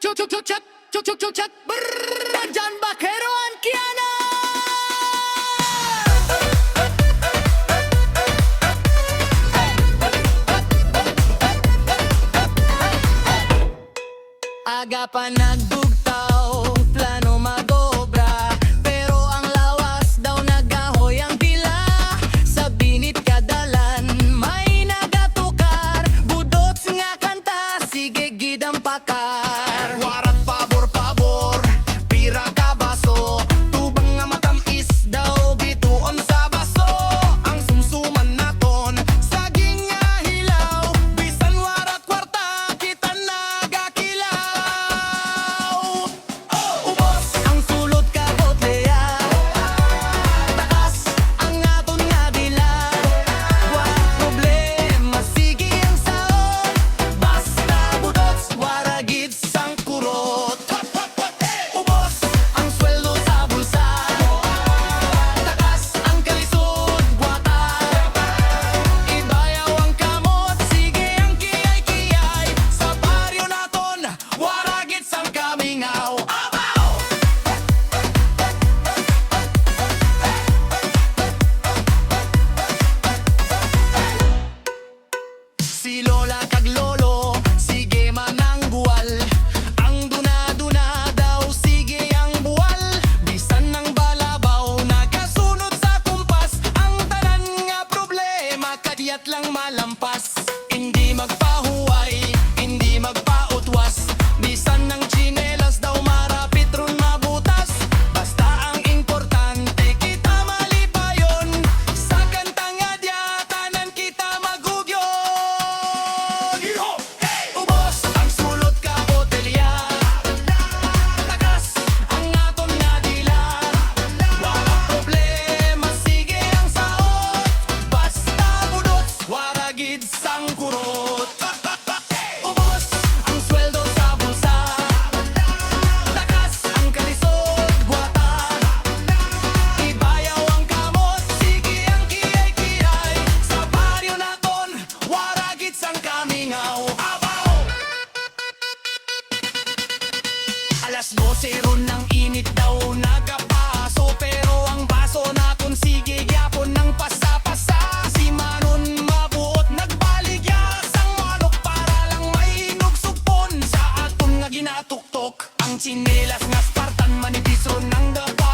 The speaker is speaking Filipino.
Chuk chuk chuk chuk chuk chuk chuk chuk. Brrrr, John Bakero and Kiana. Aga pa nagbugtaw, plano magobra, pero ang lawas daw nagahoy ang pila. Sa binit kadalan, may nagatukar, budots nga kanta, sige gidang pakar. Warat pabor-pabor, pira ka baso, tubang nga matamis daw bituon sa baso. Ang sumsuman naton, saging nga hilaw, bisan warat kwarta, kita nagakilaw. Ubos ang sulod ka botlea, takas ang aton nga dila. Wa problema, sige ang saon, basta budots waragid sang kurot. Ubos ang sweldo sa bulsa, takas ang kalisod buwatan. Ibayaw ang kamot, sige ang kiyay-kiyay, sa baryo naton waragid sang kamingaw. Si lola kag lolo, sige mananggual. Ang duna-duna daw, sige ang buwal. Bisan ng balabaw, nagasunod sa kumpas. Ang tanan nga problema, kadiyat lang malampas. Hindi magpahuway, hindi magpautwas. Bisan ng tsinelas daw, marapit ron mabutas. Basta ang importante, kita malipayon. Sa kanta nga diya, tanan kita magugyon. Ubos ang sulot ka botelya, takas ang aton nga dila. Walang problema, sige ang saot, basta budots waragid sang kurot. Ubos ang sweldo sa bulsa, takas ang kalisod buwatan. Ibayaw ang kamot, sige ang kiyay-kiyay, sa baryo naton waragid sang kamingaw. Alas 12 ron ng init daw nagapaso, pero ang baso naton sige gyapon ng pasa-pasa. Si Manon mabuot nagbaligya sang manok para lang mainog supon sa aton nga ginatuktok. Ang tsinelas nga Spartan manipis ron ng dapa.